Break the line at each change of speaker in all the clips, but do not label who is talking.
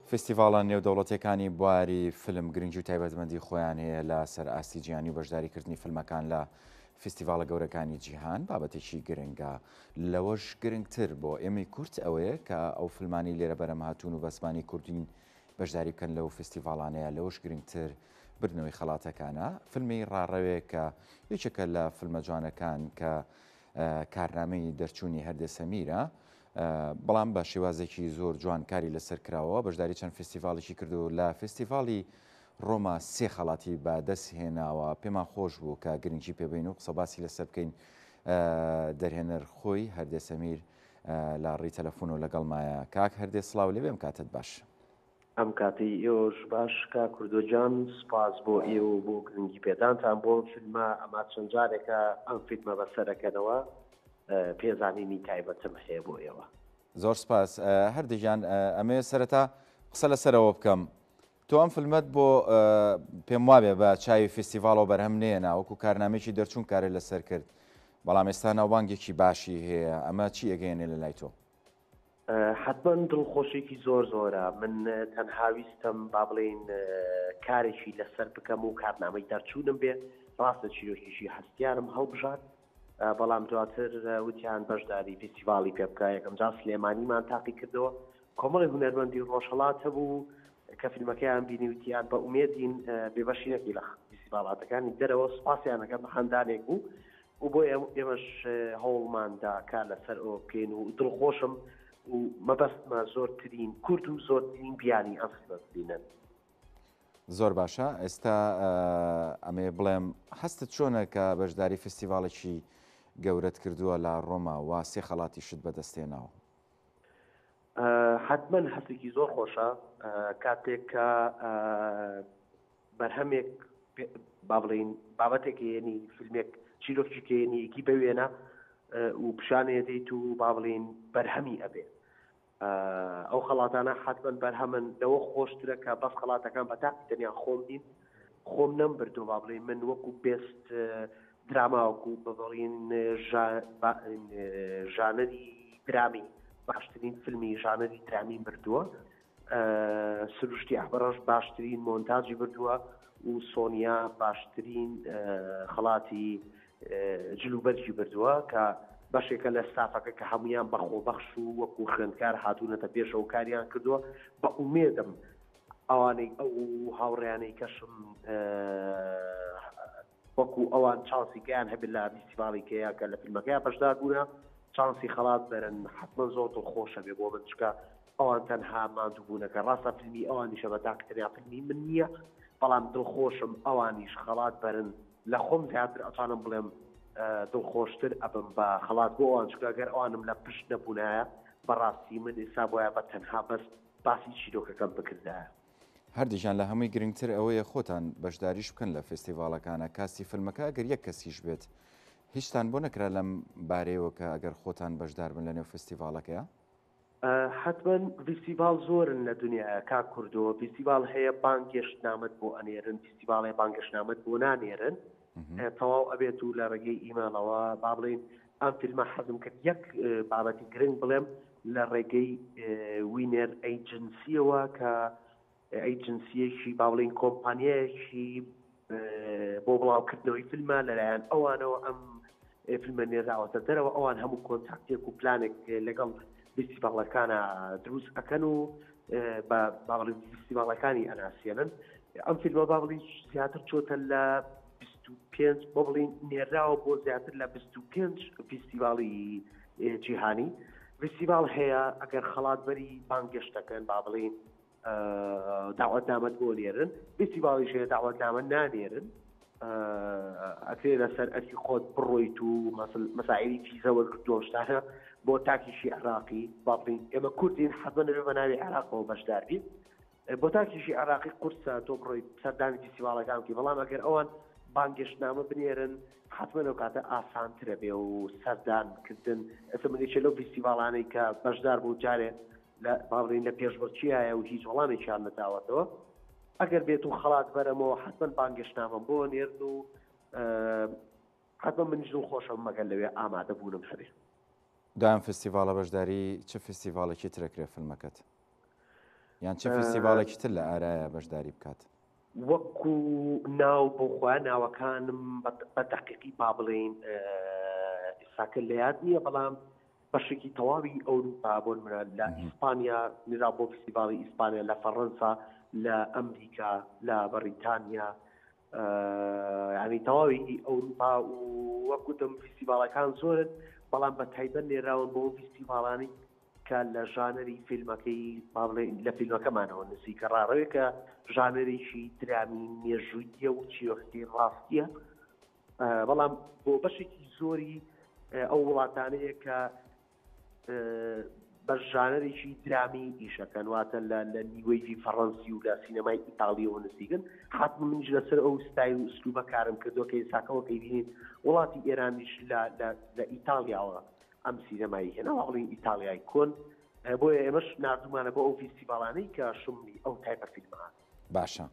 فستیڤاڵە نێودەوڵەتیەکانی بواری فیلم گرنگی و تایبەتمەندی خۆیان هەیە لە سەر ئاستی جیهانی و بەشداریکردنی فیلمەکان لە فستیڤاڵە گەورەکانی جیهان بابەتێکی گرنگە. لەوەش گرنگتر بۆ ئێمەی کورت ئەوەیە کە ئەو فیلمانی لێرە بەرەم هاتوون و بەسمانی کوردین بەشداری بکەن لەو فستیڤاڵانەیە. لەوەش گرنگتر بردنەوەی خەڵاتەکانە. فیلمی ڕاڕەوێ کە یەکێکە لە فیلمە جوانەکان کە کارنامەی دەرچوونی هەردێ سەمیرە، بەڵام بە شێوازێکی زۆر جوان کاری لەسەر کراوە. بەشداری چەند فستیڤاڵێکی کردو لە فستیڤاڵی ڕۆما سێ خەڵاتی بەدەست هێناوە. پێمان خۆش بوو کە گرنگی پێبین و قسە باسی لەسەر بکەین. دەرهێنەر خۆی هەردێ سەمیر لە ڕێی تەلەفۆن و لەگەڵمایە. کاک هەردێ سڵاو لێ بێم کاتت باش.
ئەم کاتی ئێوەش باش کا کوردۆجان، سپاس بۆ ئێوە بۆ گرنگی پێدانتان بۆ فیلمە. ئەما چەند جارێکە ئەم فیلمە بەسەرەکەنەوە، پێزانینی تایبەتم هەیە بۆ ئێوە.
زۆر سپاس. هەردەیان ئەمێ سەرەتا قسە لەسەرەوە بکەم. تۆ ئەم فیلمت بۆ پێم وابێ بە چاوی فستیڤاڵەوە بەرهەم نێنا، وەکو کارنامێکی دەرچوون کارێ لەسەر کرد، بەڵام ئێستا ناوبانگێکی باشی هەیە. ئەمە چی ئەگەیەنێ لە لای تۆ؟
حتما دڵخۆشێکی زۆر زۆرە. من تەنها ویستم با بڵێن کارێکی لەسەر بکەم و کارنامەی دەرچوونم بێ. ڕاستە چیرۆکیشی هەستیارم هەڵبژات، بەڵام دواتر وتیان بەشداری فستیڤاڵی پێ بکە. یەکەم جار سلێمانیمان تاقی کردەوە، کۆمەڵی هونەرمەندی ڕۆژهەڵات هەبوو کە فیلمەکەیان بینی وتیان بە ئومێدین بێبەشینەکی لە فستیڤاڵاتەکانی دەرەوە. سپاسیانەکە بە خەندانێک بوو و بۆ ئێمەش هەوڵماندا کار لەسەر ئەوە بکەین و دڵخۆشم و مەبەستمە زۆرترین کورد و زۆرترین بیانی ئەم فیلمە ببینن.
زۆر باشە. ئێستا ئەمێ بڵێم هەستت چۆنە کە بەشداری فستیڤاڵێکی گەورەت کردووە لە ڕۆما و سێ خەڵاتی شت بەدەستێناوە؟
حتما هەستێکی زۆر خۆشە. کاتێک کە بەرهەمێک با بڵێن بابەتێک ێنی فیلمێک چیرۆکیکێنیەکی بوێنە و پیشانێ دەیت و با بڵێن بەرهەمی ئەبێ. ئەو خەڵاتانە حتما بەرهەمن. لەوە خۆشترە کە بەس خەڵاتەکان بە تاقی تەنیا خۆم دین، خۆم نەمبردو با بڵێن من وەکو بێست دراماوەکو بەڵین ژانەری درامی باشترین فیلمی ژانەری درامی بردووە، سروشتی ئەحبەرەش باشترین مۆنتاژی بردووە و سۆنیا باشترین خەڵاتی جلوبەرجی بردووە کە بەشێکە لە ستافەکە کە هەمویان بەخۆبەخش و وەکو خوێندکار هاتوونەتە پێشەوە کاریان کردووە. بە ئومێدم ئەوانەی ئەو هاوڕێیانەی کەشم وەکو ئەوان چانسی گەیان هەبێت لە فستیڤاڵی کەیە کە لە فیلمەکەیان بەشدار بوونە چانسی خەڵات بەرن، حتما زۆر دڵخۆشە بێ بۆ من، چکە ئەوان تەنها ماندوو بوونەکە. ڕاستە فیلمی ئەوانیشە بە تاقیتەنیا فیلمی من نییە، بەڵام دڵخۆشم ئەوانیش خەڵات بەرن. لە خۆم زیاتر ئەتوانم بڵێم دڵخۆشتر ئەبم بە خەڵات بۆ ئەوان، چکە ئەگەر ئەوانم لە پشت نەبوونایە بەڕاستی من ئێستا بۆیە بە تەنها بەس باسی چیرۆکەکەم بکردایە.
هەردیژان لە هەمووی گرنگتر ئەوەیە خۆتان بەشداریش بکەن لە فستیڤاڵەکانە. کاسی فیلمەکە ئەگەر یەک کەسیش بێت، هیچتان بۆ نەکرا لەم بارەیەوە کە ئەگەر خۆتان بەشدار بن لە نێو فستیڤاڵەکەیە؟
حتما فستیڤاڵ زۆرن لە دنیاە کا کوردەوە. فستیڤاڵ هەیە بانگێشتنامەت بۆ ئەنێرن، فستیڤاڵی بانگەشتنامەت بۆ نانێرن. تەواو ئەبێت و لە ڕێگەی ئیمانەوە با بڵێن ئەم فیلمە حەزم کرد یەک بابەتی گرنگ بڵێم لە ڕێگەی وینەر ئەیجنسیەوە کە ئەیجنسیەکی با بڵێن کۆمپانیایەکی بۆ بڵاوکردنەوەی فیلمە لەلایەن ئەوانەوە ئەم فیلمە نێراوەتە دەرەوە. ئەوان هەموو کۆنتاکتێک و پلانێک لەگەڵ فستیڤاڵەکانە دروست ئەکەن و با بڵێن فستیڤاڵەکانی ئەناسیێنن. ئەم فیلمە با بڵێن زیاتر چۆتە لە 25 بۆ بڵین نێراوە بۆ زیاتر لە 25 فستیڤاڵی جیهانی. فستیڤاڵ هەیە ئەگەر خەڵات بەری بانگەشتەکەن با بڵین داوەتنامەت بۆ نێرن، فستیڤاڵیش هەیە داوەتنامە نانێرن. ئەکرێ لەسەر ئەرکی خۆت بڕۆیت و مەسائلی فیزەوە دۆشتانە بۆ تاکیشی عراقی با بڵین ئێمە کوردین حەزمە نەبێ بە ناوی عراقەوە بەشدار بین. بۆ تاکیشی عراقی قورسە تۆ بڕۆیت سەردانی فستیڤاڵەکان بکەی، بەڵام ئەگەر ئەوان بانگەشتنامە بنێرن حتمما ئەو کاتە ئاسانترە بێ و سەردانکردن. ئەسە منێکە لەو فستیڤاڵانەی کە بەشدار بوو جارێ با بڵین لە پێشبڕچیایە و هیچ وەڵامێکیان نەداوەتەوە. ئەگەر بێت و خەڵات بەرەمەوە حتما بانگەشتنامە بۆ نێرن و حتما منیش دڵخۆشەم مەگەر لەوێ ئامادە بوونم هەبێ.
دایان فستیڤاڵە بەشداری چه فستیڤاڵێکی ترەکرێ فیلمەکەت؟ یان چه فیستیڤاڵێکی تر لە ئارایە بەشداری بکات؟
وەکو ناو بۆخوا ناوەکانم بە دەقیقی با بڵێن ئێساکە لە یاد نییە، بەڵام بەشێکی تەواوی ئەوروپا بۆن منە لە ئیسپانیا نرا بۆ فستیڤاڵی ئیسپانیا، لە فەڕەنسا، لە ئەمریکا، لە بەریتانیا، ینی تەواوی ئەوروپا و وەکوتم فستیڤاڵەکان زۆرن، بەڵام بە تایبەت نێراون بۆ فستیڤاڵانی کە لە ژانەری فیلمەکەی با بڵێن لە فیلمەکەمانەوە نزیکە ڕاڕەوەیە کە ژانەرێکی درامی مێژوویە و چیرۆکی ڕاستیە، بەڵام بۆ بەشێکی زۆری ئەو وڵاتانەیە کە بە ژانەرێکی درامی ئیشەکەن، واتە لە نیوەیی فەڕەنسی و لە سینەمای ئیتاڵیەوە نزیکن. حتم منیش لەسەر ئەو ستایل و ئوسلوبە کارم کردووە کە ئێساکەوە کەی بینین وڵاتی ئێرانیش لە ئیتاڵیاوە ئەم سینەمایی هێنا، بڵین ئیتالیای کۆن، بۆیە ئێمەش نردومانە بۆ ئەو فیستیڤاڵانەی کە شملی ئەو تایپە فیلمەکان.
باشە،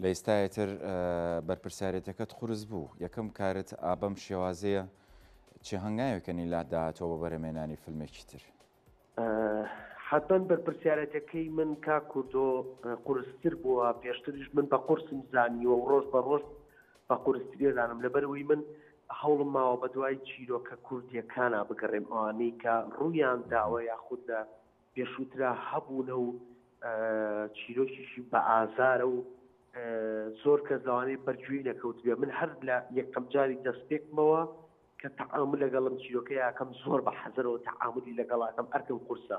لە ئێستایەتر بەرپرسیارەتەکەت قورس بوو، یەکەم کارت ئابەم شێوازەیە، چه هەنگاوێکەنی لا داهاتەوە بە بەرهەمێنانی فیلمێکی تر؟
حتمەن بەرپرسیارەتەکەی من کا کوردۆ قورستر بووە، پێشتریش من بە قورسم زانیوە و ڕۆژ بە ڕۆژ بە قورستریێدانم، لەبەرەوەی من هەوڵم ماوە بە دوای چیرۆکە کوردیەکانە بگەڕێم، ئەوانەی کە ڕوویان داوە یاخود لە پێشووترا هەبوونە و چیرۆکیشی بە ئازارە و زۆر کەس لەوانەیە بەرگوێی نەکەوت بێ. من هەر لە یەکەم جاری دەستپێکمەوە کە تەعامل لەگەڵم چیرۆکەی یاکەم زۆر بە حەزەرەوە تەعاملی لەگەڵاکەم ئەرکم قورسە.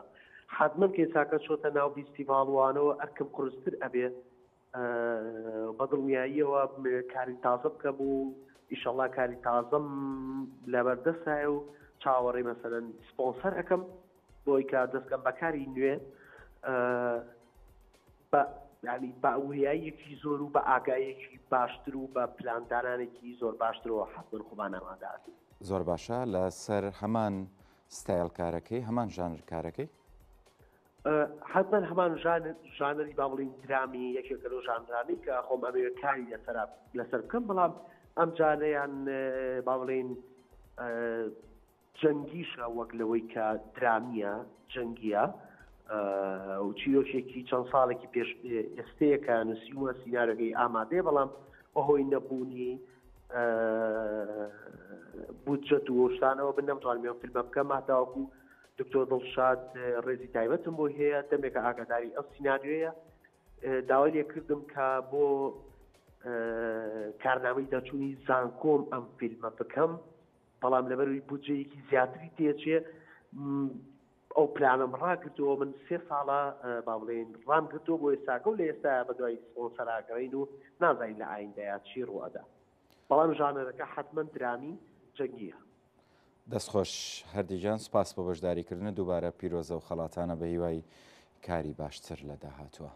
حتمەن کێساکە چۆتە ناو فیستیڤاڵوانەوە ئەرکم قورستر ئەبێ، بەدڵنیاییەوە کاری تازە بکەم و ئیشەڵا کاری تازەم لەبەردەستایە و چاوەڕێ مەسەلەن سپۆنسەر ئەەکەم بۆی کە دەستکەم بەکاری نوێ ینی بە وریایەکی زۆر و بە ئاگایەکی باشتر و بە پلاندانانێکی زۆر باشترەوە حتمەن خوبان ئامادەات.
زۆر باشە، لەسەر هەمان ستایل کارەکەی، هەمان ژانر کارەکەی؟
حتمەن هەمان ژانەری با بڵین درامی یەکێکە لەو ژانرانەی کە خۆم ئەمریکایی لەسەر بکەم، بەڵام ئەم جانەیان با بڵین جەنگیشە وەک لەوەی کە درامیە جەنگیە و چیرۆکێکی چەند ساڵێکی پێش ئێستەیەکە نووسیوە سینارەکەی ئامادەیە، بەڵام بەهۆی نەبوونی بودجەت و شتانەوە من نەمتوانم فیلمە بکەم، هاتاوەکو دکتۆر دڵشاد ڕێزی تایبەتم بۆ هەیە، دەمێکە ئاگاداری ئەو سیناریۆیە داوای لێ کردم کە بۆ کارنامەی دەچوونی زانکۆم ئەم فیلمە بکەم، بەڵام لەبەروی بودجەیەکی زیاتری تێچێ ئەو پلانم ڕاکردەوە. من 3 ساڵە با بڵێن ڕام کردەوە بۆ ئێستاکە و لە ئێستا بە دوای سپۆنسەراگەڕین و نازانین لە ئایندەیە چی ڕوەدا، بەڵام ژانەرەکە حتمەن درامی جەنگیە.
دەستخۆش هەردیجان، سپاس بۆ بەشداریکردنە، دووبارە پیرۆزە و خەڵاتانە بە هیوای کاری باشتر لە داهاتووە.